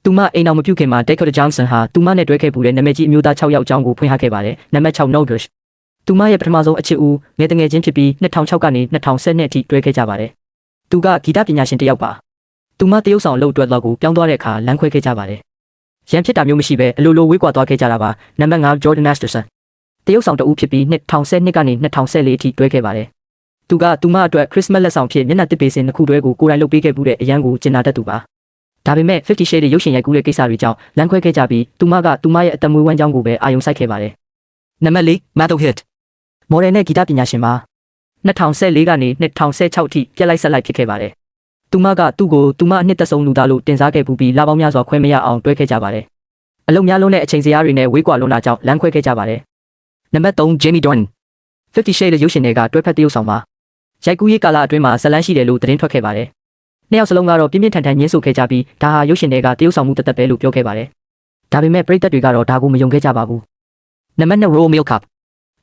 သူမအိမ်အောင်မပြုတ်ခင်မှာ Dakota Johnson ဟာသူမနဲ့တွဲခဲ့ပူတဲ့နာမည်ကြီးအမျိုးသား6ယောက်အကြောင်းကိုဖွင့်ဟခဲ့ပါတယ်။နံပါတ်6 Nogush သူမရဲ့ပထမဆုံးအချစ်ဦးငယ်တငယ်ချင်းဖြစ်ပြီး2006ကနေ2010အထိတွဲခဲ့ကြပါတယ်။သူကဂီတပညာရှင်တစ်ယောက်ပါ။သူမတရုတ်ဆောင်အလုပ်အတွက်တော့ကိုပြောင်းသွားတဲ့အခါလမ်းခွဲခဲ့ကြပါတယ်။ရန်ဖြစ်တာမျိုးမရှိဘဲအလိုလိုဝေးကွာသွားခဲ့ကြတာပါ။နံပါတ်5 Jordan Masterson တရုတ်ဆောင်တဦးဖြစ်ပြီး2012ကနေ2014အထိတွဲခဲ့ပါတယ်။သူကသူမအတွက် Christmas လက်ဆောင်ဖြစ်မျက်နှာတစ်ပေးစင်တစ်ခုတွဲကိုကိုယ်တိုင်လုပ်ပေးခဲ့ပူတဲ့အရန်ကိုကျင်နာတတ်သူပါ။ဒါပေမဲ့50 Shades ရုပ်ရှင်ရိုက်ကူးတဲ့ကိစ္စတွေကြောင့်လမ်းခွဲခဲ့ကြပြီးသူမကသူမရဲ့အသက်မွေးဝမ်းကြောင်းကိုပဲအာရုံစိုက်ခဲ့ပါတယ်။နံပါတ်4 Matthew Hit မော်ဒယ်နဲ့ဂီတပညာရှင်ပါ2014ကနေ2016အထိပြက်လိုက်ဆက်လိုက်ဖြစ်ခဲ့ပါတယ်။သူမကသူ့ကိုသူမအနှစ်သက်ဆုံးလူသားလို့တင်စားခဲ့ပူပြီးလပေါင်းများစွာခွဲမရအောင်တွဲခဲ့ကြပါတယ်။အလုံများလုံးတဲ့အချိန်စရာတွေနဲ့ဝေးကွာလွန်တာကြောင့်လမ်းခွဲခဲ့ကြပါတယ်။နံပါတ်3 Jamie Dornan 50 Shades ရုပ်ရှင်တွေကတွဲဖက်တရုပ်ဆောင်ပါရိုက်ကူးရေးကာလအတွင်းမှာဇလန်းရှိတယ်လို့သတင်းထွက်ခဲ့ပါတယ်။နှစ်ယောက်စလုံးကတော့ပြင်းပြင်းထန်ထန်ညှင်းဆိုခဲ့ကြပြီးဒါဟာရုပ်ရှင်တွေကတရုပ်ဆောင်မှုတသက်ပဲလို့ပြောခဲ့ပါတယ်။ဒါပေမဲ့ပရိသတ်တွေကတော့ဒါကိုမယုံခဲ့ကြပါဘူး။နံပါတ်2 Royal Milk Cup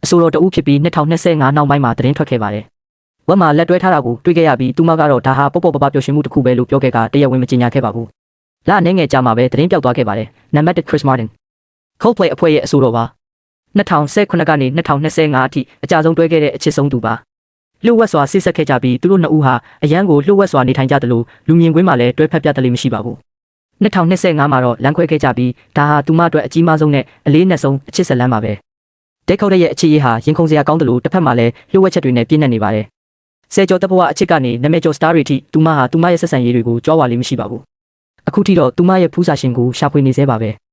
အဆိုတော်တဦးဖြစ်ပြီး2025နောက်ပိုင်းမှာသတင်းထွက်ခဲ့ပါတယ်။ဝက်မှာလက်တွဲထားတာကိုတွေ့ခဲ့ရပြီးသူမကတော့ဒါဟာပေါ့ပေါ့ပပပပျော်ရွှင်မှုတစ်ခုပဲလို့ပြောခဲ့ကတရားဝင်မကြေညာခဲ့ပါဘူး။လအနေငယ်ကြာမှာပဲသတင်းပြောက်သွားခဲ့ပါတယ်။နံပါတ်1 Chris Martin Coldplay အဖွဲ့ရဲ့အဆိုတော်ပါ2019ကနေ2025အထိအကြဆုံးတွဲခဲ့တဲ့အချစ်ဆုံးသူပါ။လှုပ်ဝက်စွာဆိတ်ဆက်ခဲ့ကြပြီးသူတို့နှစ်ဦးဟာအရန်ကိုလှုပ်ဝက်စွာနေထိုင်ကြတယ်လို့လူမြင်ကွင်းမှာလည်းတွဲဖက်ပြတလေးမရှိပါဘူး။2025မှာတော့လမ်းခွဲခဲ့ကြပြီးဒါဟာသူမအတွက်အကြီးမားဆုံးနဲ့အလေးနက်ဆုံးအချစ်ဇလန်းပါပဲ။ Dakotaရဲ့အခြေရေးဟာရင်ခုန်စရာကောင်းတယ်လို့တစ်ဖက်မှာလည်းလှုပ်ဝက်ချက်တွေနဲ့ပြည့်နေပါတယ်။ဆယ်ကျော်တပ်ဘဝအချစ်ကနေနာမည်ကျော်စတာတွေထိသူမဟာသူမရဲ့ဆက်ဆံရေးတွေကိုကြွားဝါလေးမရှိပါဘူး။အခုထိတော့သူမရဲ့ဖူးစာရှင်ကိုရှာဖွေနေသေးပါပဲ။